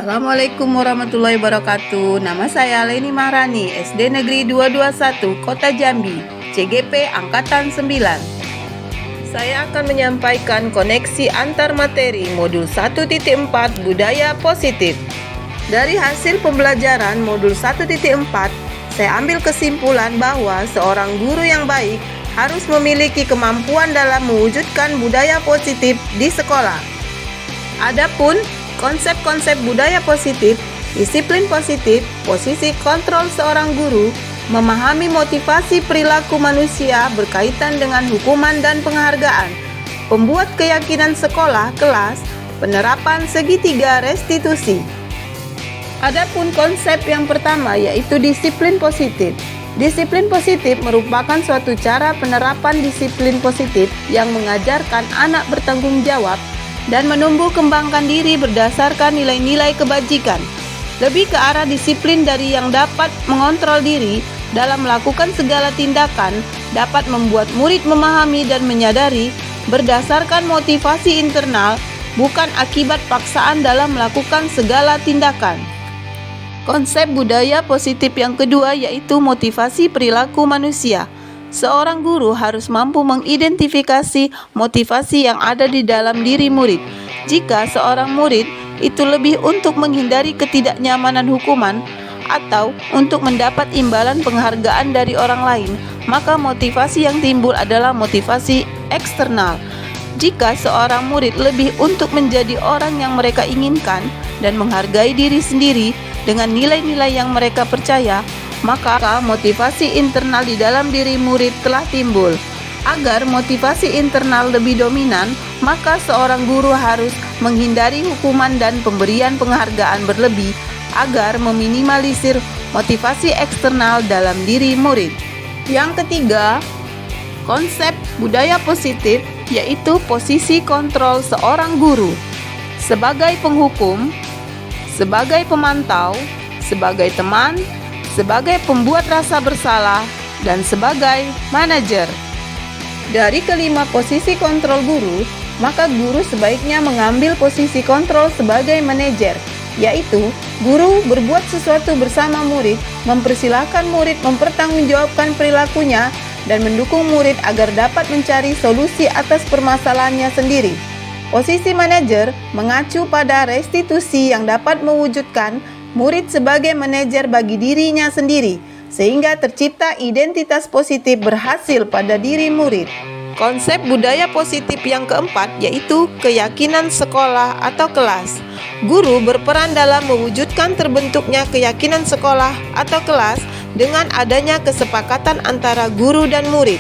Assalamualaikum warahmatullahi wabarakatuh. Nama saya Leni Maharani, SD Negeri 221, Kota Jambi, CGP Angkatan 9. Saya akan menyampaikan koneksi antar materi modul 1.4 Budaya Positif. Dari hasil pembelajaran modul 1.4, saya ambil kesimpulan bahwa seorang guru yang baik harus memiliki kemampuan dalam mewujudkan budaya positif di sekolah. Adapun konsep-konsep budaya positif, disiplin positif, posisi kontrol seorang guru, memahami motivasi perilaku manusia berkaitan dengan hukuman dan penghargaan, pembuat keyakinan sekolah, kelas, penerapan segitiga restitusi. Adapun konsep yang pertama yaitu disiplin positif. Disiplin positif merupakan suatu cara penerapan disiplin positif yang mengajarkan anak bertanggung jawab dan menumbuh kembangkan diri berdasarkan nilai-nilai kebajikan. Lebih ke arah disiplin dari yang dapat mengontrol diri dalam melakukan segala tindakan, dapat membuat murid memahami dan menyadari berdasarkan motivasi internal, bukan akibat paksaan dalam melakukan segala tindakan. Konsep budaya positif yang kedua yaitu motivasi perilaku manusia. Seorang guru harus mampu mengidentifikasi motivasi yang ada di dalam diri murid. Jika seorang murid itu lebih untuk menghindari ketidaknyamanan hukuman atau untuk mendapat imbalan penghargaan dari orang lain, maka motivasi yang timbul adalah motivasi eksternal. Jika seorang murid lebih untuk menjadi orang yang mereka inginkan dan menghargai diri sendiri dengan nilai-nilai yang mereka percaya, maka motivasi internal di dalam diri murid telah timbul. Agar motivasi internal lebih dominan, maka seorang guru harus menghindari hukuman dan pemberian penghargaan berlebih agar meminimalisir motivasi eksternal dalam diri murid. Yang ketiga, konsep budaya positif yaitu posisi kontrol seorang guru. Sebagai penghukum, sebagai pemantau, sebagai teman, sebagai pembuat rasa bersalah, dan sebagai manajer. Dari kelima posisi kontrol guru, maka guru sebaiknya mengambil posisi kontrol sebagai manajer, yaitu guru berbuat sesuatu bersama murid, mempersilahkan murid mempertanggungjawabkan perilakunya, dan mendukung murid agar dapat mencari solusi atas permasalahannya sendiri. Posisi manajer mengacu pada restitusi yang dapat mewujudkan murid sebagai manajer bagi dirinya sendiri, sehingga tercipta identitas positif berhasil pada diri murid. Konsep budaya positif yang keempat yaitu keyakinan sekolah atau kelas. Guru berperan dalam mewujudkan terbentuknya keyakinan sekolah atau kelas dengan adanya kesepakatan antara guru dan murid.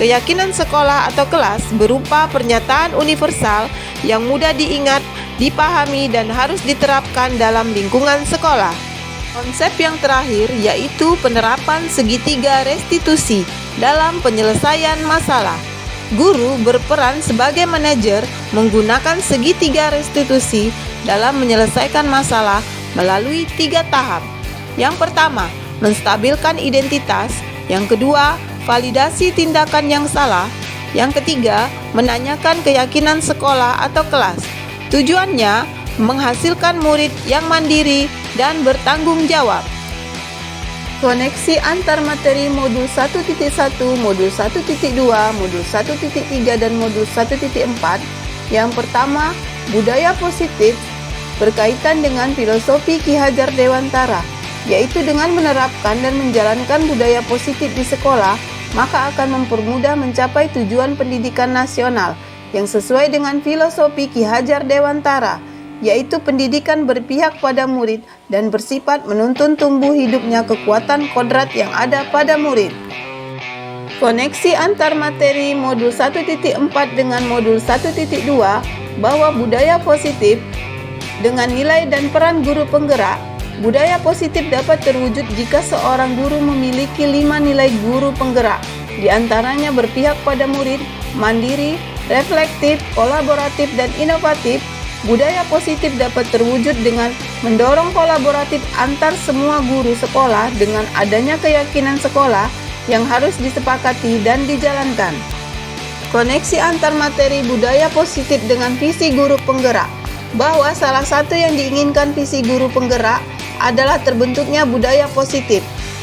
Keyakinan sekolah atau kelas berupa pernyataan universal yang mudah diingat, dipahami, dan harus diterapkan dalam lingkungan sekolah. Konsep yang terakhir yaitu penerapan segitiga restitusi dalam penyelesaian masalah. Guru berperan sebagai manajer menggunakan segitiga restitusi dalam menyelesaikan masalah melalui 3 tahap. Yang pertama, menstabilkan identitas. Yang kedua, validasi tindakan yang salah. Yang ketiga, menanyakan keyakinan sekolah atau kelas. Tujuannya menghasilkan murid yang mandiri dan bertanggung jawab. Koneksi antar materi modul 1.1, modul 1.2, modul 1.3, dan modul 1.4. Yang pertama, budaya positif berkaitan dengan filosofi Ki Hajar Dewantara, yaitu dengan menerapkan dan menjalankan budaya positif di sekolah, maka akan mempermudah mencapai tujuan pendidikan nasional yang sesuai dengan filosofi Ki Hajar Dewantara, yaitu pendidikan berpihak pada murid dan bersifat menuntun tumbuh hidupnya kekuatan kodrat yang ada pada murid. Koneksi antar materi modul 1.4 dengan modul 1.2 bahwa budaya positif dengan nilai dan peran guru penggerak. Budaya positif dapat terwujud jika seorang guru memiliki 5 nilai guru penggerak, di antaranya berpihak pada murid, mandiri, reflektif, kolaboratif, dan inovatif. Budaya positif dapat terwujud dengan mendorong kolaboratif antar semua guru sekolah dengan adanya keyakinan sekolah yang harus disepakati dan dijalankan. Koneksi antar materi budaya positif dengan visi guru penggerak. bahwa salah satu yang diinginkan visi guru penggerak adalah terbentuknya budaya positif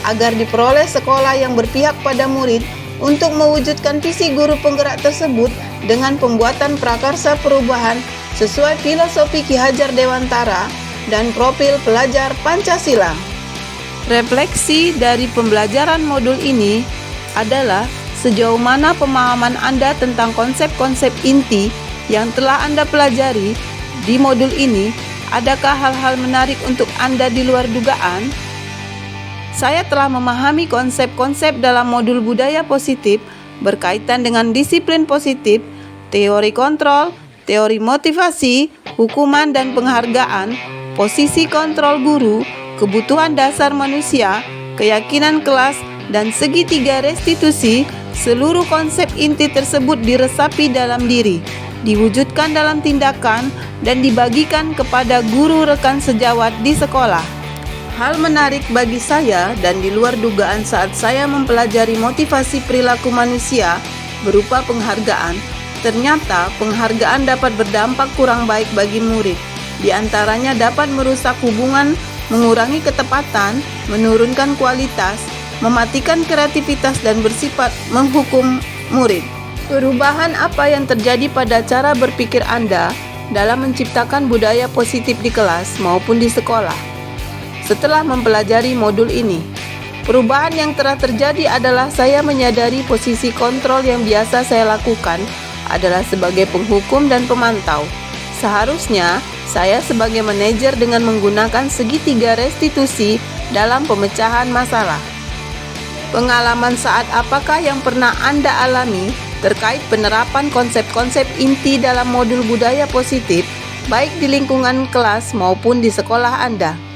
agar diperoleh sekolah yang berpihak pada murid untuk mewujudkan visi guru penggerak tersebut dengan pembuatan prakarsa perubahan sesuai filosofi Ki Hajar Dewantara dan profil pelajar Pancasila. Refleksi dari pembelajaran modul ini adalah sejauh mana pemahaman Anda tentang konsep-konsep inti yang telah Anda pelajari di modul ini. Adakah hal-hal menarik untuk Anda di luar dugaan? Saya telah memahami konsep-konsep dalam modul budaya positif berkaitan dengan disiplin positif, teori kontrol, teori motivasi, hukuman dan penghargaan, posisi kontrol guru, kebutuhan dasar manusia, keyakinan kelas, dan segitiga restitusi. Seluruh konsep inti tersebut diresapi dalam diri, diwujudkan dalam tindakan, dan dibagikan kepada guru rekan sejawat di sekolah. Hal menarik bagi saya dan di luar dugaan saat saya mempelajari motivasi perilaku manusia berupa penghargaan, ternyata penghargaan dapat berdampak kurang baik bagi murid. Di antaranya dapat merusak hubungan, mengurangi ketepatan, menurunkan kualitas, mematikan kreativitas dan bersifat menghukum murid. Perubahan apa yang terjadi pada cara berpikir Anda dalam menciptakan budaya positif di kelas maupun di sekolah setelah mempelajari modul ini? Perubahan yang telah terjadi adalah saya menyadari posisi kontrol yang biasa saya lakukan adalah sebagai penghukum dan pemantau. Seharusnya saya sebagai manajer dengan menggunakan segitiga restitusi dalam pemecahan masalah. Pengalaman saat apakah yang pernah Anda alami terkait penerapan konsep-konsep inti dalam modul budaya positif, baik di lingkungan kelas maupun di sekolah Anda?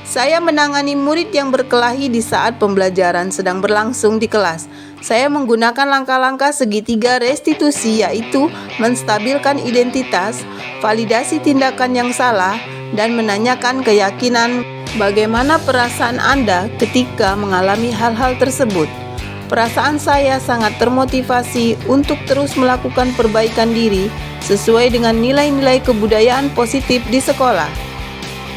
Saya menangani murid yang berkelahi di saat pembelajaran sedang berlangsung di kelas. Saya menggunakan langkah-langkah segitiga restitusi, yaitu menstabilkan identitas, validasi tindakan yang salah, dan menanyakan keyakinan. Bagaimana perasaan Anda ketika mengalami hal-hal tersebut? Perasaan saya sangat termotivasi untuk terus melakukan perbaikan diri sesuai dengan nilai-nilai kebudayaan positif di sekolah.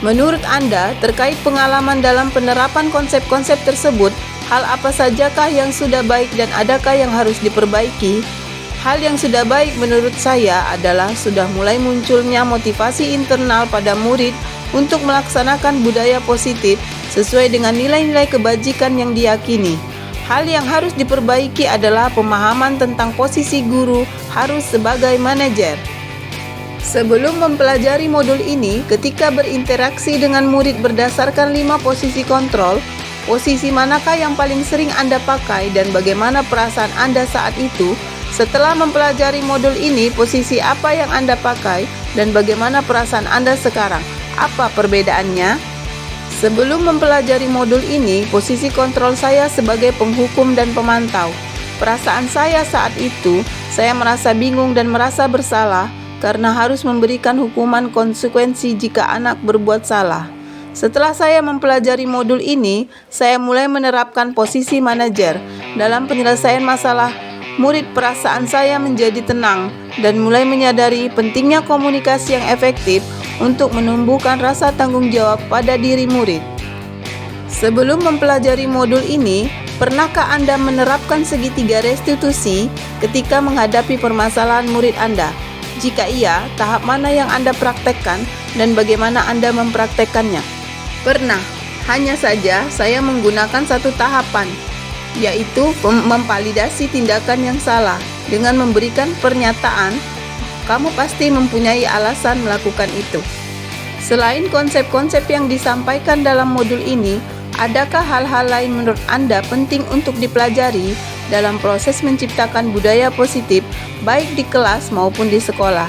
Menurut Anda, terkait pengalaman dalam penerapan konsep-konsep tersebut, hal apa sajakah yang sudah baik dan adakah yang harus diperbaiki? Hal yang sudah baik menurut saya adalah sudah mulai munculnya motivasi internal pada murid untuk melaksanakan budaya positif sesuai dengan nilai-nilai kebajikan yang diyakini. Hal yang harus diperbaiki adalah pemahaman tentang posisi guru harus sebagai manajer. Sebelum mempelajari modul ini, ketika berinteraksi dengan murid berdasarkan 5 posisi kontrol, posisi manakah yang paling sering Anda pakai dan bagaimana perasaan Anda saat itu? Setelah mempelajari modul ini, posisi apa yang Anda pakai dan bagaimana perasaan Anda sekarang? Apa perbedaannya? Sebelum mempelajari modul ini, posisi kontrol saya sebagai penghukum dan pemantau. Perasaan saya saat itu, saya merasa bingung dan merasa bersalah karena harus memberikan hukuman konsekuensi jika anak berbuat salah. Setelah saya mempelajari modul ini, saya mulai menerapkan posisi manajer. Dalam penyelesaian masalah murid, perasaan saya menjadi tenang dan mulai menyadari pentingnya komunikasi yang efektif untuk menumbuhkan rasa tanggung jawab pada diri murid. Sebelum mempelajari modul ini, pernahkah Anda menerapkan segitiga restitusi ketika menghadapi permasalahan murid Anda? Jika iya, tahap mana yang Anda praktekkan dan bagaimana Anda mempraktekkannya? Pernah, hanya saja saya menggunakan satu tahapan, yaitu memvalidasi tindakan yang salah dengan memberikan pernyataan, kamu pasti mempunyai alasan melakukan itu. Selain konsep-konsep yang disampaikan dalam modul ini, adakah hal-hal lain menurut Anda penting untuk dipelajari dalam proses menciptakan budaya positif, baik di kelas maupun di sekolah?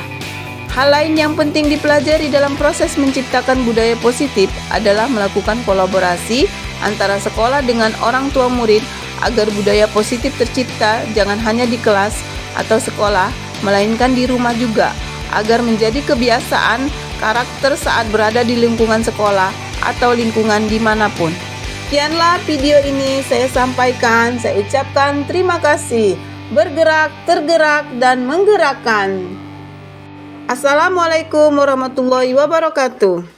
Hal lain yang penting dipelajari dalam proses menciptakan budaya positif adalah melakukan kolaborasi antara sekolah dengan orang tua murid agar budaya positif tercipta jangan hanya di kelas atau sekolah, melainkan di rumah juga, agar menjadi kebiasaan karakter saat berada di lingkungan sekolah atau lingkungan dimanapun. Sekianlah video ini saya sampaikan, saya ucapkan terima kasih. Bergerak, tergerak, dan menggerakkan. Assalamualaikum warahmatullahi wabarakatuh.